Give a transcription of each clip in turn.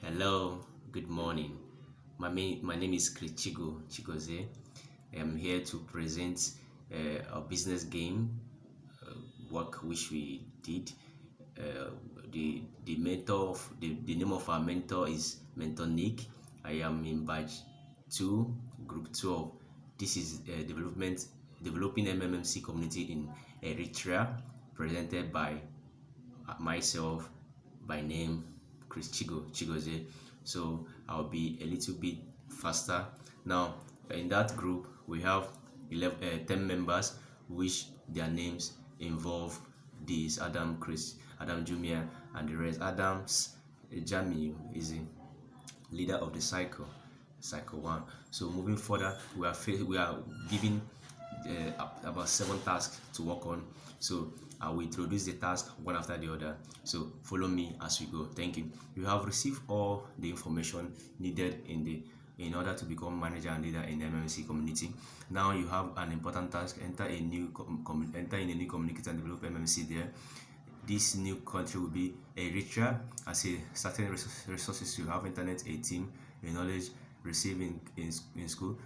Hello, good morning. My name is Chigoze. I'm here to present a business game work which we did. Uh, the mentor of the name of our mentor is Mentor Nick. I am in batch two, group 12. This is developing MMC community in Eritrea, presented by myself by name Chigoze. So I'll be a little bit faster. Now, in that group, we have 10 members, which their names involve these Adam Jumia, and the rest. Adams Jamiu is the leader of the cycle one. So moving further, we are given about 7 tasks to work on. So I will introduce the task one after the other. So follow me as we go. Thank you. You have received all the information needed in order to become manager and leader in the MMC community. Now you have an important task: enter in a new community and develop MMC there. This new country will be Eritrea. As a certain resources, you have internet, a team, a knowledge received in school,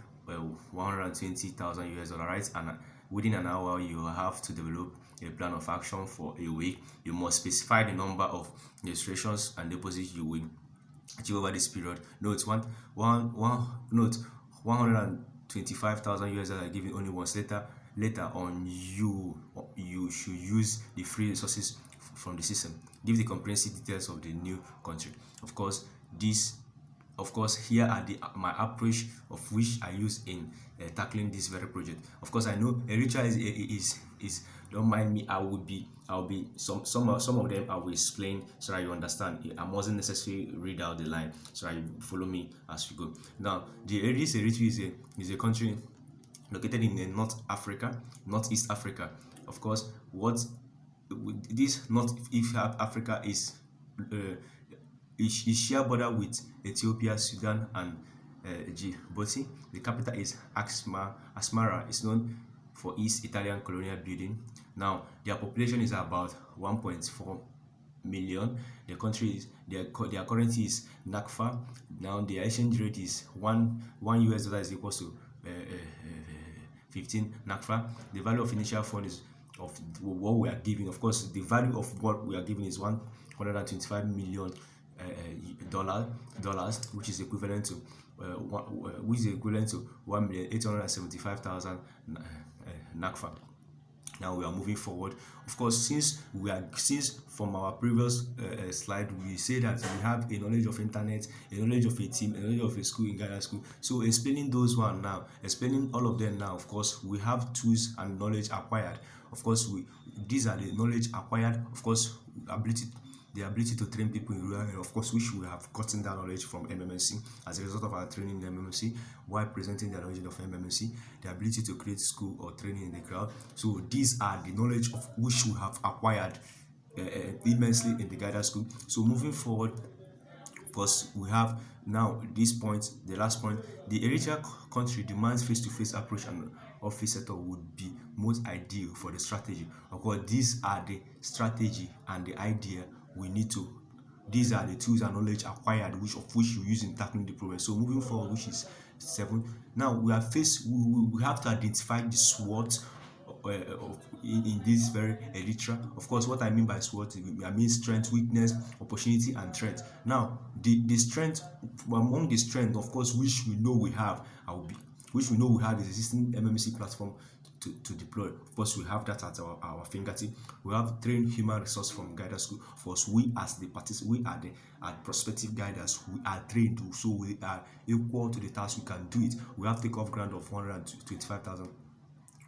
120,000 US dollar, right? And within an hour, you have to develop a plan of action for a week. You must specify the number of registrations and deposits you will achieve over this period. Note note 125,000 US dollar given only once. Later on, you should use the free resources from the system. Give the comprehensive details of the new country. Of course, here are my approach of which I use in tackling this very project. Of course, I know Eritrea is don't mind me. I'll be some of them I will explain so that you understand. I mustn't necessarily read out the line, so that you follow me as we go. Now, this Eritrea is a country located in Northeast Africa. Of course, what this Northeast Africa is share border with Ethiopia, Sudan, and Djibouti. The capital is Asmara. Is known for its Italian colonial building. Now, their population is about 1.4 million. The country is their currency is NACFA. Now, their exchange rate is one US dollar is equal to 15 NACFA. The value of initial fund is of what we are giving. Of course, the value of what we are giving is 125 million dollars, which is equivalent to 1,875,000 NACFA. Now we are moving forward. Of course, since from our previous slide, we say that we have a knowledge of internet, a knowledge of a team, a knowledge of a school in Ghana school. So explaining those one now, explaining all of them now. Of course, we have tools and knowledge acquired. Of course, these are the knowledge acquired. Of course, the ability to train people in rural area, of course, which we have gotten that knowledge from MMC as a result of our training in MMC, while presenting the knowledge of MMC, the ability to create school or training in the crowd. So these are the knowledge of which we have acquired immensely in the guidance school. So moving forward, of course, we have now this point, the last point. The Eritrea country demands face-to-face approach, and office setup would be most ideal for the strategy. Of course, these are the strategy and the idea we need to. These are the tools and knowledge acquired, which you use in tackling the problem. So moving forward, which is 7. Now we have to identify the SWOT in this very Eritrea. Of course, what I mean by SWOT, I mean strength, weakness, opportunity, and threat. Now, the strength, among the strength, of course, which we know we have, is existing MMC platform to deploy. Of course, we have that at our fingertip. We have trained human resource from guidance school. Of course, we as the participants, we are the prospective guiders. We are trained, so we are equal to the task. We can do it. We have takeoff grant of 125,000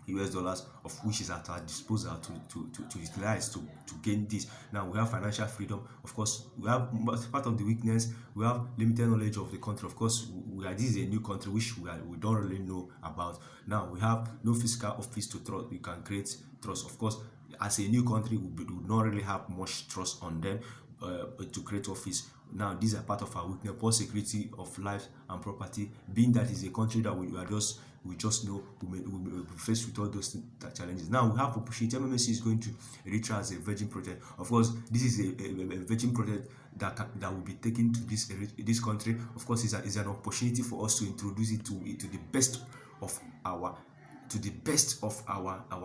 US dollars, of which is at our disposal to utilize to gain this. Now we have financial freedom. Of course, we have part of the weakness. We have limited knowledge of the country. Of course, this is a new country which we don't really know about. Now we have no physical office to trust. We can create trust. Of course, as a new country, we do not really have much trust on them. to create office. Now these are part of our weakness. Poor security of life and property, being that is a country that we just know we may be faced with all those challenges. Now we have opportunity. MMC is going to Eritrea as a virgin project. Of course, this is a virgin project that will be taken to this country. Of course, is an opportunity for us to introduce it to the best of our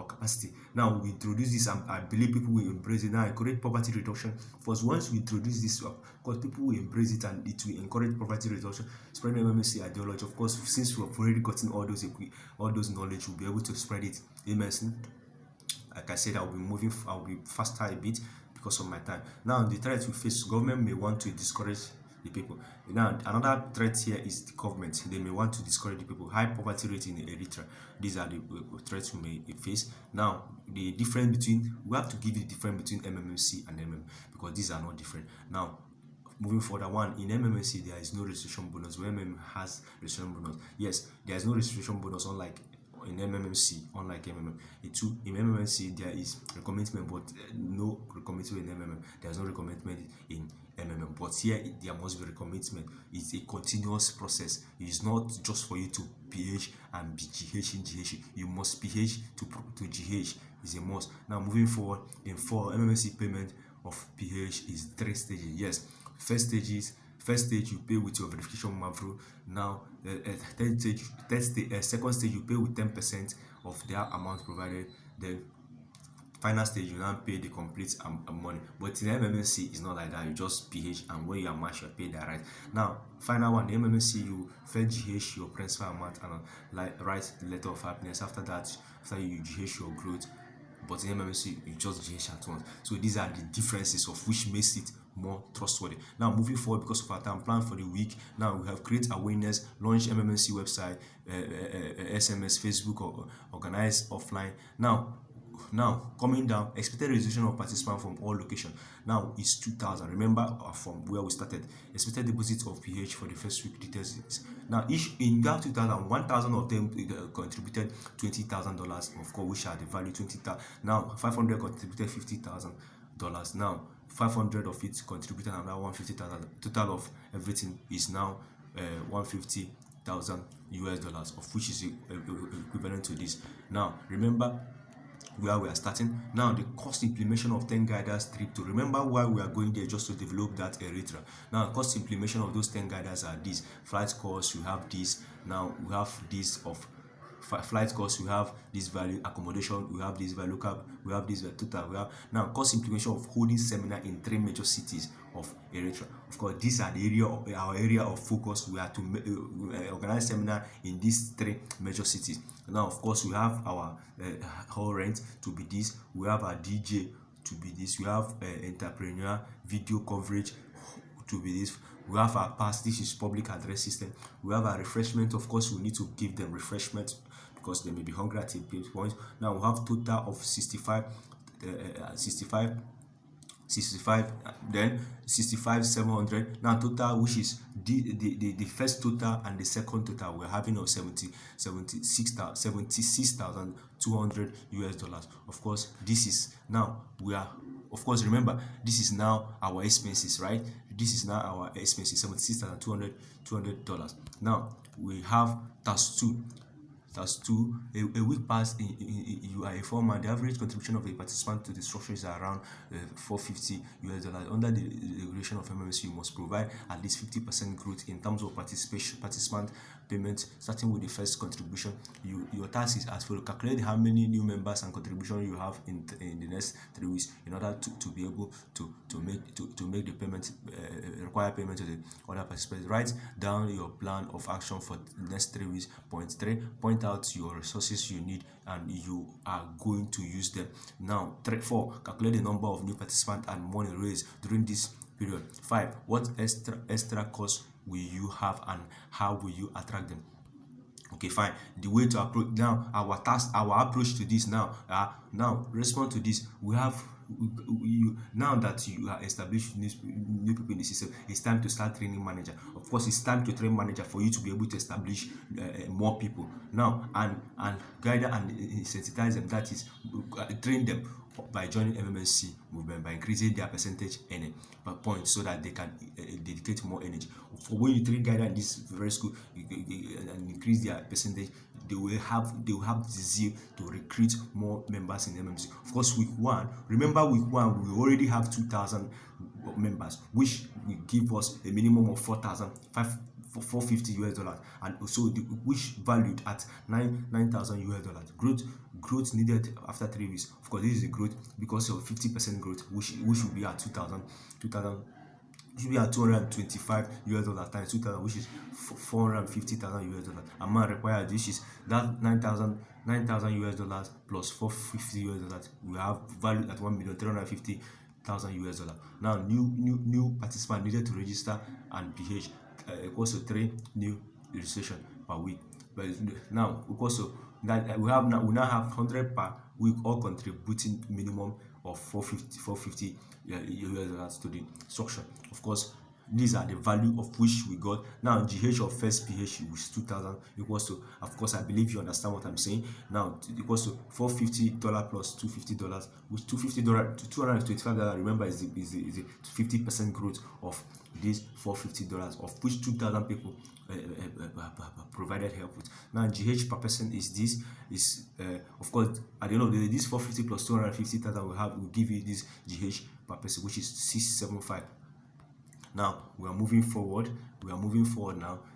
capacity. Now we introduce this, and I believe people will embrace it. Now encourage poverty reduction. First, once we introduce this, because people will embrace it and it will encourage poverty reduction, spread MMC ideology. Of course, since we have already gotten all those knowledge, we'll be able to spread it immensely. Like I said, I'll be faster a bit because of my time. Now the threat we face, government may want to discourage the people. Now another threat here is the government. They may want to discourage the people. High poverty rate in Eritrea. These are the threats we may face. Now the difference between, we have to give the difference between MMC and because these are not different. Now moving forward, one, in MMC there is no registration bonus, where has registration bonus. Yes, there is no registration bonus unlike in MMC, unlike MMM. In MMC there is recommitment, but no recommitment in MMM. There is no recommitment in MMM, but here there must be recommitment. It's a continuous process. It's not just for you to PH and be GH in GH. You must PH to GH. Is a must. Now moving forward, in 4, MMC payment of PH is 3 stages. Yes, first stage you pay with your verification mavro. Now second stage you pay with 10% of their amount provided. Then final stage you now pay the complete money. But in MMC it's not like that. You just PH, and when you are matched you pay that right. Now final one, the MMC you first GH your principal amount and write the letter of happiness. After that, after you GH your growth. But in MMC you just GH at once. So these are the differences of which makes it more trustworthy. Now moving forward, because of our time plan for the week, now we have create awareness, launch MMC website, SMS, Facebook, or organize offline. Now coming down, expected registration of participants from all locations. Now it's 2,000. Remember from where we started. Expected deposit of PH for the first week details. Now each in that 2,000, 1,000 of them contributed $20,000, of course, which are the value 20,000. Now 500 contributed $50,000. Now 500 of it contributed another 150,000. Total of everything is now 150,000 US dollars, of which is equivalent to this. Now remember where we are starting. Now the cost implementation of 10 guiders trip to, remember why we are going there, just to develop that Eritrea. Now cost implementation of those 10 guiders are these: flight costs, you have this. Now we have this of flight costs, we have this value, accommodation, we have this value, cap, we have this total, we have now cost implementation of holding seminar in 3 major cities of Eritrea. Of course, these are the our area of focus. We are to organize seminar in these 3 major cities. Now of course we have our hall rent to be this, we have our DJ to be this, we have entrepreneur video coverage to be this, we have our pass, this is public address system, we have our refreshment. Of course we need to give them refreshment because they may be hungry at a point. Now we have total of 65, then 65,700. Now total, which is the first total and the second total, we're having of 76,200 US dollars. Of course, this is now we are. Of course, remember this is now our expenses, right? This is now our expenses, $76,200. Now we have task 2. That's 2. A week pass you are a foreman. The average contribution of a participant to the structure is around 450 US dollars. Under the regulation of MMC, you must provide at least 50% growth in terms of participant payment, starting with the first contribution. Your task is as follows: calculate how many new members and contribution you have in the next 3 weeks in order to be able to make the payment, required payment to the other participants. Write down your plan of action for the next 3 weeks. Point 3, point out your resources you need and you are going to use them. Now 4, calculate the number of new participants and money raised during this period. 5, what extra costs will you have and how will you attract them? Okay, fine. The way to approach now, our approach to this now, respond to this. We have now that you are established new people in the system, it's time to start training manager. Of course, it's time to train manager for you to be able to establish more people now and guide them and sensitize them. That is, train them. by joining MMC movement, by increasing their percentage earning per point, so that they can dedicate more energy. For when you train guidance in this very school, and increase their percentage, they will have the zeal to recruit more members in MMC. Of course, week one, remember week one we already have 2,000 members, which will give us a minimum of 450 US dollars, and also which valued at 9,000 US dollars. Growth needed after 3 weeks. Of course, this is a growth because of 50% growth, which will be at 2,000, which will be at 225 US dollars times 2,000, which is 450,000 US dollars. Amount required, which is that 9,000 US dollars plus 450 US dollars. We have valued at 1,350,000 US dollars. Now, new participant needed to register and PH equals to 3 new registration per week. But now, also that we now have 100 per week, all contributing minimum of 450 US dollars to the structure. Of course, these are the value of which we got. Now, GH of first PH is 2,000 equals to, of course, I believe you understand what I'm saying. Now, equals to $450 plus $250, which $250 to $225. Remember, is the 50% growth of this $450, of which 2,000 people provided help with. Now, GH per person is this, of course, at the end of the day, this 450 plus 250,000 will give you this GH per person, which is 675. Now we are moving forward.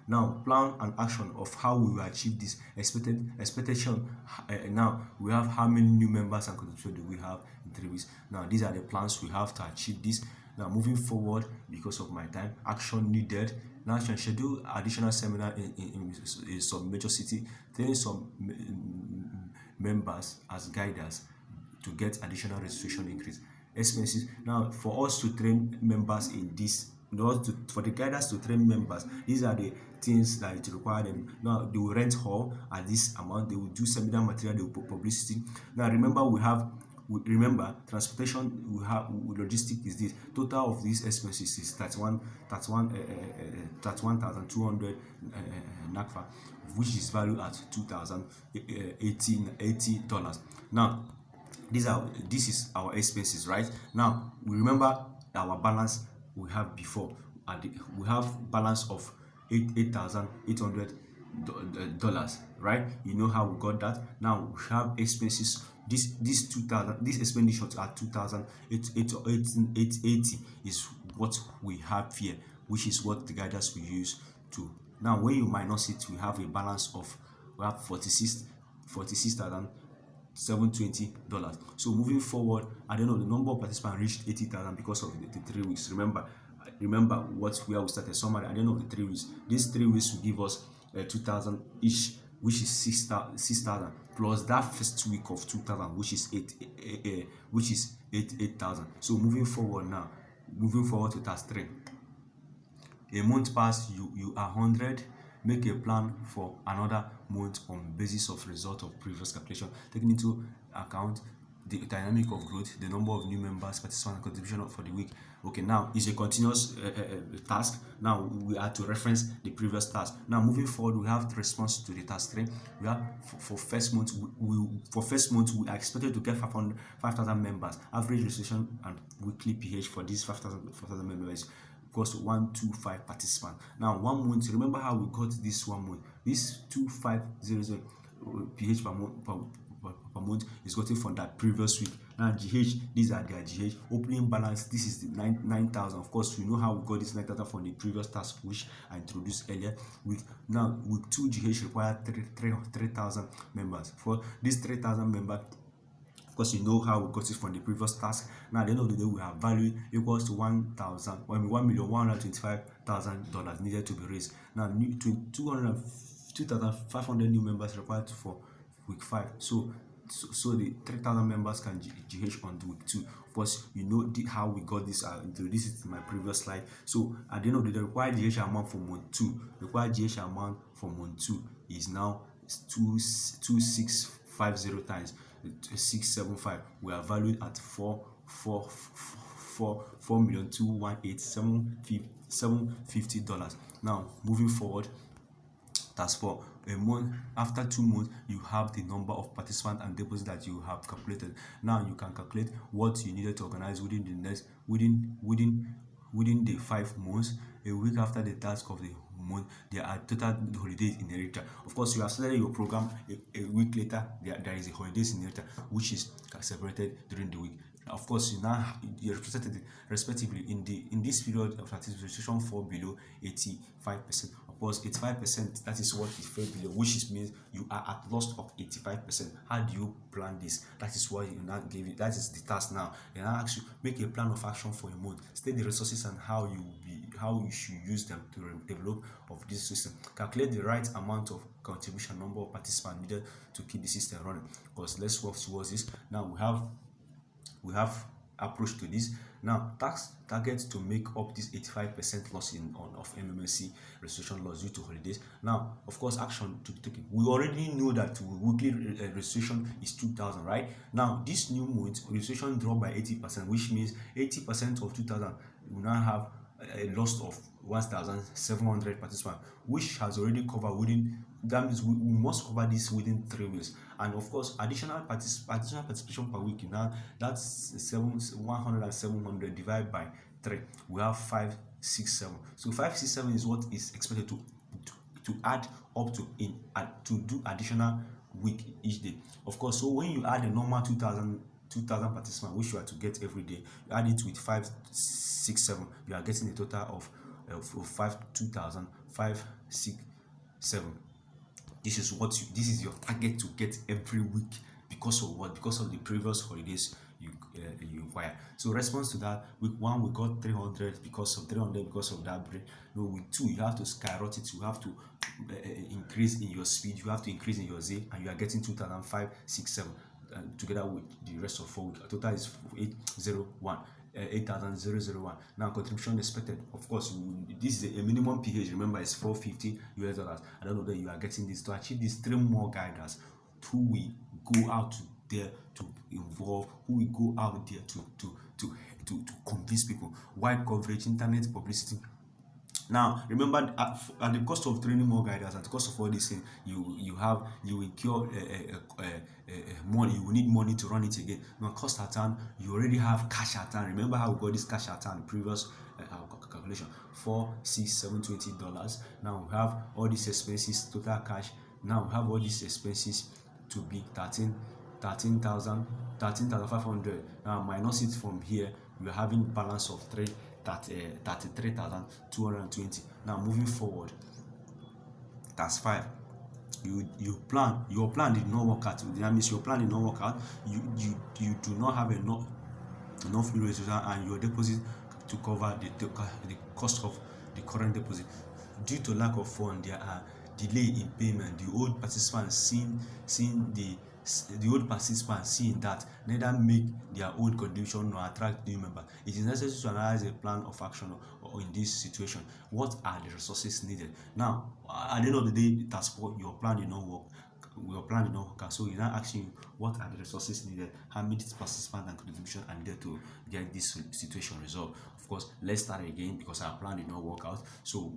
Now, plan and action of how we will achieve this expectation. Now we have how many new members and contributions do we have in 3 weeks. Now these are the plans we have to achieve this. Now moving forward, because of my time, action needed. Now, action schedule additional seminar in some major city, train some members as guiders to get additional registration increase. Expenses. Now, for us to train members in this, for the guiders to train members, these are the things that it require them. Now, they will rent hall at this amount, they will do seminar material, they will put publicity. Now, remember transportation, we have logistic is this. Total of these expenses is 31,200 NACFA, which is valued at $2,080. Now, this is our expenses, right? Now we remember our balance we have before. We have balance of $8,800, right? You know how we got that. Now we have expenses. This expenditures are 2,880 is what we have here, which is what the guidance we use to. Now, when you minus it, we have a balance of $46,720. So moving forward, I don't know, the number of participants reached 80,000 because of the 3 weeks. Remember where we started. Summary, I don't know, the 3 weeks. These 3 weeks will give us 2,000 each, which is 6,000 plus that first week of 2,000, which is 8,000. So moving forward to task 3. A month passed, you are 100. Make a plan for another month on basis of result of previous calculation, taking into account the dynamic of growth, the number of new members, participants, and contribution for the week. Okay, now it's a continuous task. Now we are to reference the previous task. Now moving forward, we have the response to the task 3. We have for first month we are expected to get 5,000 members. Average registration and weekly PH for these 5,000 members equals to 125 participants. Now 1 month, remember how we got this 1 month. This 2500 PH per month is gotten from that previous week. Now GH, these are their GH. Opening balance, this is the 9,000. Of course, we know how we got this 9,000 from the previous task which I introduced earlier. Week 2 GH require 3,000 members. For these 3,000 members, of course, you know how we got it from the previous task. Now at the end of the day, we have value equals to $1,125,000 needed to be raised. Now 2,500 new members required for week 5. So the 3,000 members can GH on week 2. Of course, you know how we got this. This is my previous slide. So at the end of the day, required GH amount for month 2. Required GH amount for month 2 is now 2,650 times 675. We are valued at $4,218,750. Now moving forward, That's for a month. After 2 months, you have the number of participants and deposits that you have calculated. Now you can calculate what you needed to organize within the next within the 5 months. A week after the task of the month, there are total holidays in Eritrea. Of course, you have started your program a week later. There is a holidays in Eritrea, which is separated during the week. Of course, you now you're represented respectively in this period of registration fall below 85%. Of course, 85%, that is what is fell below, which is means you are at loss of 85%. How do you plan this? That is why you now give it. That is the task now. They now ask you make a plan of action for a month. State the resources and how you should use them to develop of this system. Calculate the right amount of contribution, number of participants needed to keep the system running. Because let's work towards this. Now we have approach to this. Now tax targets to make up this 85% loss of Mmmc registration loss due to holidays. Now of course action to take it. We already know that weekly registration is 2,000, right? Now this new month registration dropped by 80%, which means 80% of 2,000 will now have a loss of 1,700 participants, which has already covered within. That means we must cover this within 3 weeks. And of course, additional participation per week now, that's 100 and 700 divided by 3. We have 567. So 567 is what is expected to add up to to do additional week each day. Of course, so when you add a normal 2,000 participants, which you are to get every day, you add it with 567, you are getting a total of 2,567. This is your target to get every week. Because of what? Because of the previous holidays you require. So response to that, week 1 we got 300 because of that break. No, week 2 you have to skyrocket. You have to increase in your speed. You have to increase in your Z, and you are getting 2,567 together with the rest of 4 weeks. Total is 801. 8,001. Now contribution expected. Of course, this is a minimum PH. Remember, it's $450. I don't know that you are getting this. To achieve these 3 more guiders, who will go out there to involve, who will go out there to convince people. Wide coverage, internet publicity. Now remember, at the cost of training more guiders, at the cost of all these things, you will incur money. You will need money to run it again. Now cost at hand, you already have cash at hand. Remember how we got this cash at hand previous calculation, $4,6,720. Now we have all these expenses, total cash. Now we have all these expenses to be 13,500. Now minus it from here, we are having balance of 33,220. Now moving forward, that's 5. Your plan did not work out. That means your plan did not work out. You do not have enough resources and your deposit to cover the cost of the current deposit. Due to lack of funds, there are delay in payment. The old participants seeing that neither make their own contribution nor attract new members. It is necessary to analyze a plan of action or in this situation. What are the resources needed? Now, at the end of the day, that's what your plan did not work. Your plan did not work. So you're now asking you, what are the resources needed? How many participants and contribution are needed to get this situation resolved? Of course, let's start again because our plan did not work out. So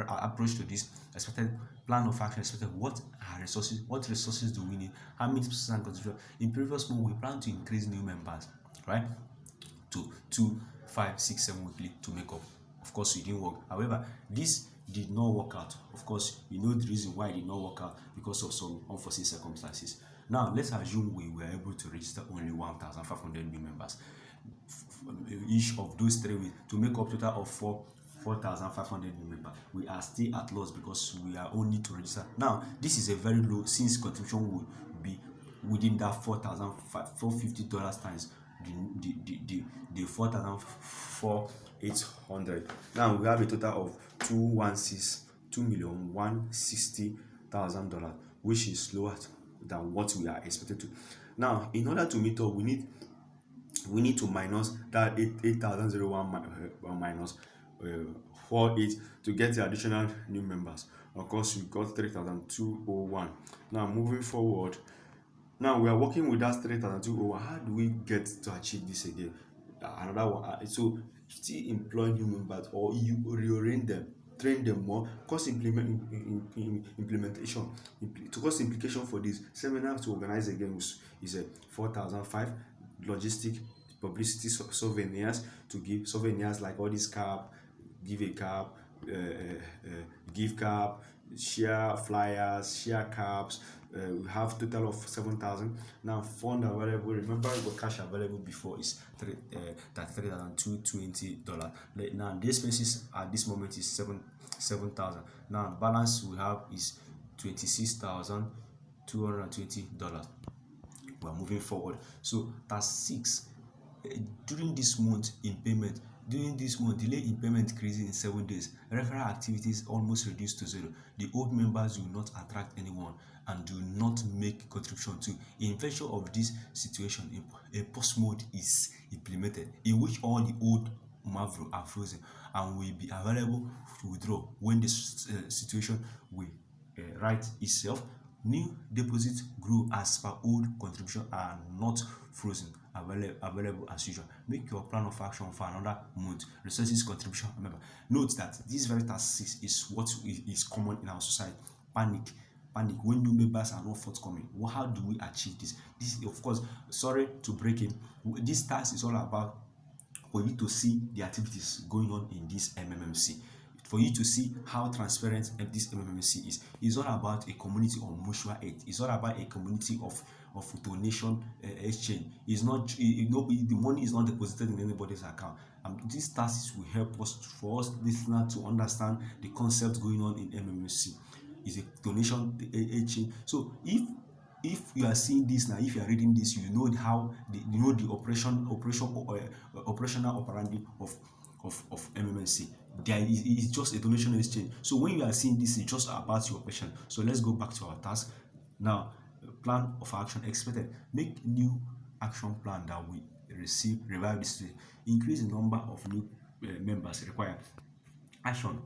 our approach to this expected plan of action expected. What are resources? What resources do we need? How many participants and contribution? In previous month, we plan to increase new members, right? To 2, 5, 6, 7 weekly to make up. Of course, it didn't work. However, this did not work out. Of course, you know the reason why it did not work out, because of some unforeseen circumstances. Now, let's assume we were able to register only 1,500 new members. Each of those 3 weeks to make up total of 4,500 new members. We are still at loss because we are only to register. Now, this is a very low, since contribution would be within that $4,450 times the 4,800. Now we have a total of $2,160,000, which is lower than what we are expected to. Now, in order to meet up, we need to minus that 8,001 minus 48 to get the additional new members. Of course, we got 3,201. Now moving forward, now we are working with that 3,201. How do we get to achieve this again? Another one. So still employ new members, or you rearrange them. train them more. Cost implementation, to cost implication for this seminar to organize again is a 4,005. Logistic, publicity, souvenirs, to give souvenirs like all this cap, give a cap, give cap, share flyers, share caps. We have total of 7,000. Now fund available. Remember, the cash available before is $33,220. Now the expenses at this moment is 7,000. Now balance we have is $26,220. We are moving forward. So that's 6. During this month in payment, delay in payment increasing in 7 days. Referral activities almost reduced to 0. The old members will not attract anyone and do not make contribution to. In virtue of this situation, a post mode is implemented in which all the old Mavro are frozen and will be available to withdraw when the situation will right itself. New deposits grew as per old contribution are not frozen, available as usual. Make your plan of action for another month. Resources contribution. Remember, note that this very task 6 is what is common in our society. Panic when new members are not forthcoming. How do we achieve this? This, of course, sorry to break it, this task is all about for you to see the activities going on in this MMC, for you to see how transparent this MMC is. It's all about a community of mutual aid. It's all about a community of donation exchange. It's not, the money is not deposited in anybody's account. These tasks will help us, for us listeners, to understand the concept going on in MMC. It's a donation exchange. So if you are seeing this now, if you are reading this, you know how the operational operandi of MMC. There is just a donation exchange. So when you are seeing this, it's just about your operation. So let's go back to our task now. Plan of action expected. Make new action plan that we receive, revive this, increase the number of new members required. Action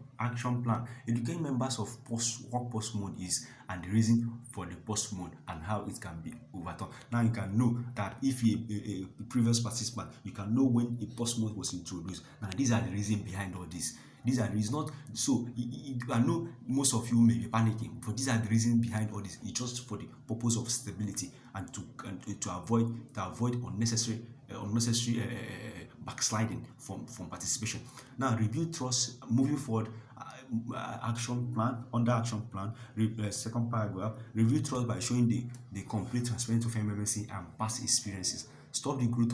plan. Educate members of what post mode is and the reason for the post mode and how it can be overturned. Now you can know that if a previous participant, you can know when a post mode was introduced. Now these are the reasons behind all this. These are the reasons, not so I know most of you may be panicking, but these are the reasons behind all this. It's just for the purpose of stability and to avoid unnecessary backsliding from participation. Now review trust. Moving forward, action plan. Under action plan, second paragraph, review trust by showing the complete transparency of MMC and past experiences. Stop the growth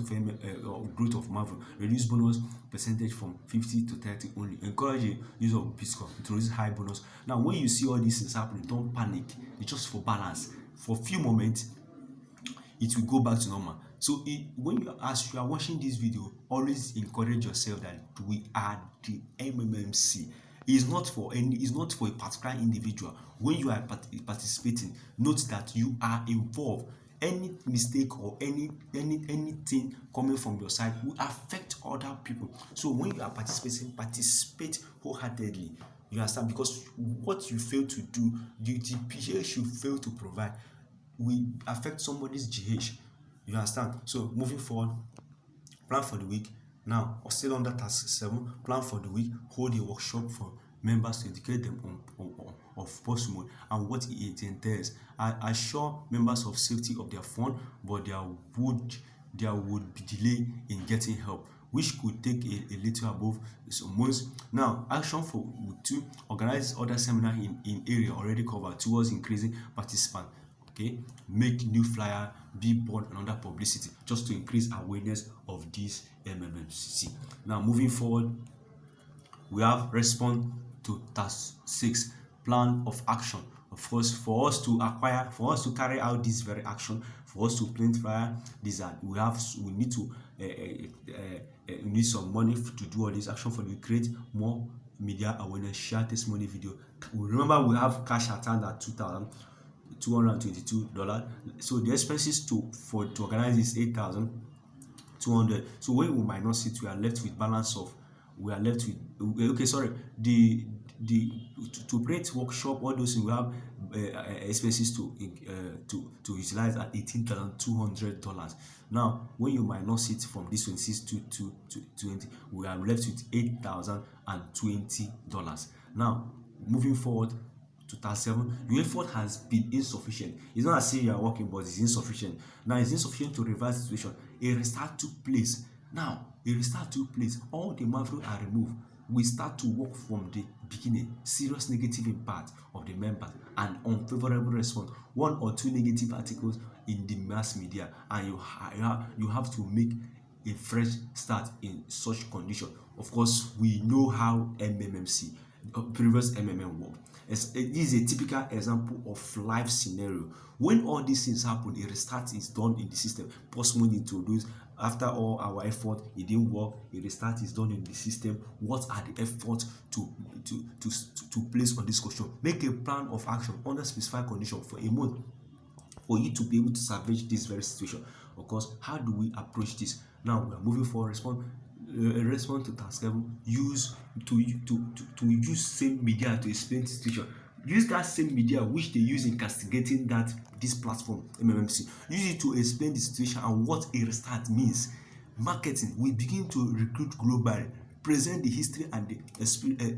of Marvel. Reduce bonus percentage from 50 to 30 only. Encourage the use of Bitcoin. Introduce high bonus. Now when you see all these things happening, don't panic. It's just for balance. For a few moments, it will go back to normal. So as you are watching this video, always encourage yourself that we are the MMC. It's not for a particular individual. When you are participating, note that you are involved. Any mistake or anything coming from your side will affect other people. So when you are participating, participate wholeheartedly. You understand? Because what you fail to do, the GH you fail to provide, will affect somebody's GH. You understand? So moving forward, plan for the week. Now, still under task 7, plan for the week. Hold a workshop for members to educate them of post mode and what it entails. I assure members of safety of their fund, but there would be delay in getting help, which could take a little above some months. Now, action for week 2, organize other seminar in area already covered towards increasing participants. Okay, make new flyer, billboard, and other publicity just to increase awareness of this MMC. Now, moving forward, we have respond to task 6, plan of action. Of course, for us to carry out this very action, for us to print flyer, we need some money to do all this action. For you create more media awareness, share testimony video. Remember, we have cash at hand at $222. So the expenses to organize is 8,200. So when we minus it, we are left with balance of to print workshop, all those things, we have expenses to utilize at $18,200. Now, when you minus it from this 26 to 20, we are left with $8,020. Now, moving forward to task 7, your effort has been insufficient. It's not as if you are working, but it's insufficient. Now, it's insufficient to reverse the situation. A restart took place. Now, a restart took place. All the marvel are removed. We start to work from the beginning. Serious negative impact of the members and unfavorable response. 1 or 2 negative articles in the mass media, and you have to make a fresh start in such condition. Of course, we know how Mmmc, previous MMM work. This is a typical example of life scenario. When all these things happen, a restart is done in the system. Postmode introduced. After all our effort, it didn't work. A restart is done in the system. What are the efforts to place on this question? Make a plan of action under specified condition for a month for you to be able to salvage this very situation. Of course, how do we approach this? Now we are moving forward. Respond to task 7. Use same media to explain the situation. Use that same media which they use in castigating this platform MMC. Use it to explain the situation and what a restart means. Marketing. We begin to recruit globally. Present the history and the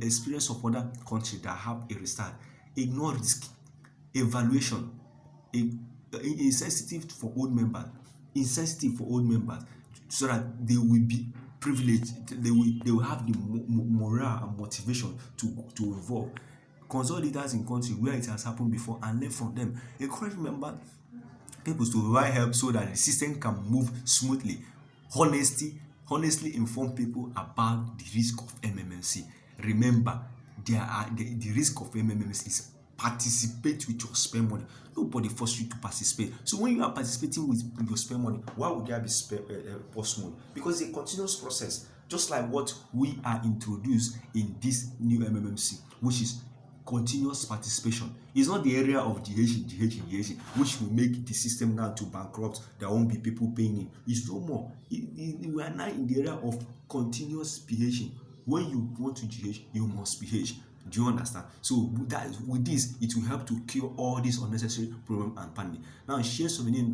experience of other countries that have a restart. Ignore risk. Evaluation. Insensitive for old members. So that they will be privileged. They will have the morale and motivation to evolve. Consult leaders in country where it has happened before and learn from them. Encourage people to provide help so that the system can move smoothly. Honestly inform people about the risk of MMC. Remember, the risk of MMC is participate with your spend money. Nobody force you to participate. So when you are participating with your spend money, why would there be post money? Because it's a continuous process, just like what we are introduced in this new MMC, which is continuous participation. It's not the area of DH, which will make the system now to bankrupt. There won't be people paying in. It's no more. We are now in the area of continuous PH. When you want to GH, you must PH. Do you understand? So with this, it will help to cure all these unnecessary problems and panic. Now, share souvenir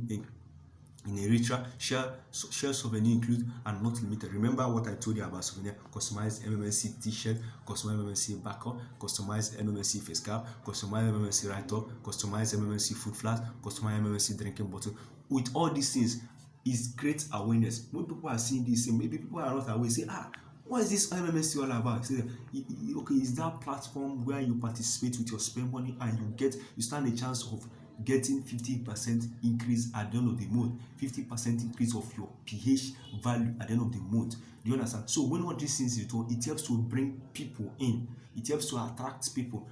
in Eritrea, share souvenir include and not limited. Remember what I told you about souvenir: customized MMC t-shirt, customized MMC backer, customized MMC face cap, customized MMC write-up, customized MMC food flask, customized MMC drinking bottle. With all these things, is great awareness. When people are seeing this, maybe people are not aware, say, what is this MMC all about? Say, okay, is that platform where you participate with your spend money and you stand a chance of getting 50% increase at the end of the month, 50% increase of your pH value at the end of the month. Do you understand? So when all these things you do, it helps to bring people in. It helps to attract people.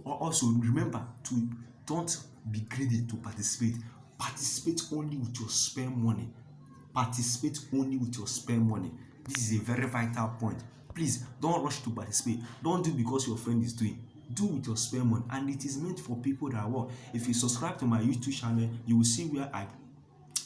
Also, remember to don't be greedy to participate. Participate only with your spend money. Participate only with your spend money. This is a very vital point. Please don't rush to participate. Don't do because your friend is doing. Do with your spare money, and it is meant for people that work. If you subscribe to my YouTube channel, you will see where I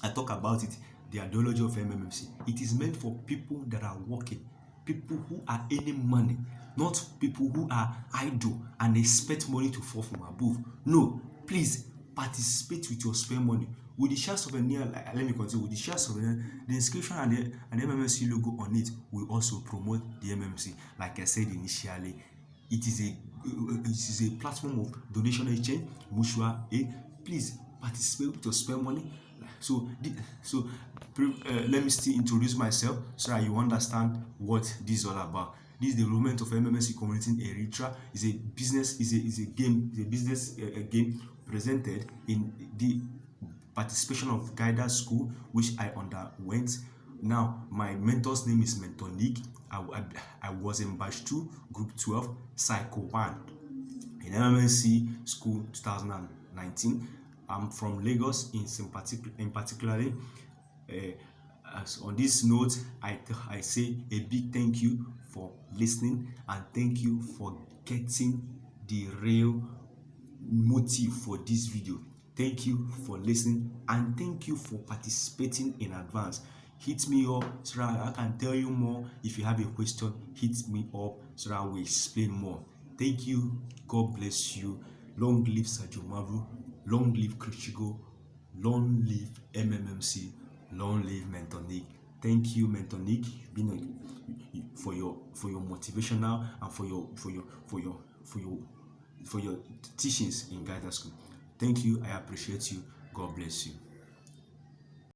talk about it, the ideology of MMC. It is meant for people that are working, people who are earning money, not people who are idle and expect money to fall from above. No, please participate with your spare money. With the share souvenir, let me continue. With the share souvenir, the inscription and the MMC logo on it will also promote the MMC. Like I said initially, it is a platform of donation exchange, mutual aid. Please participate with your spare money. So let me still introduce myself so that you understand what this is all about. This development of MMC community in Eritrea is a business game presented in the participation of guidance school which I underwent. Now my mentor's name is Mentor Nick. I was in batch 2, group 12, cycle 1 in MMC school 2019. I'm from Lagos in particularly. On this note, I say a big thank you for listening, and thank you for getting the real motive for this video. Thank you for listening, and thank you for participating in advance. Hit me up so that I can tell you more. If you have a question, hit me up so that I will explain more. Thank you. God bless you. Long live Sergio Mavu. Long live Cristigo. Long live MMMC. Long live Mentor Nick. Thank you, Mentor Nick. You've been for your motivational and for your teachings in guidance school. Thank you. I appreciate you. God bless you.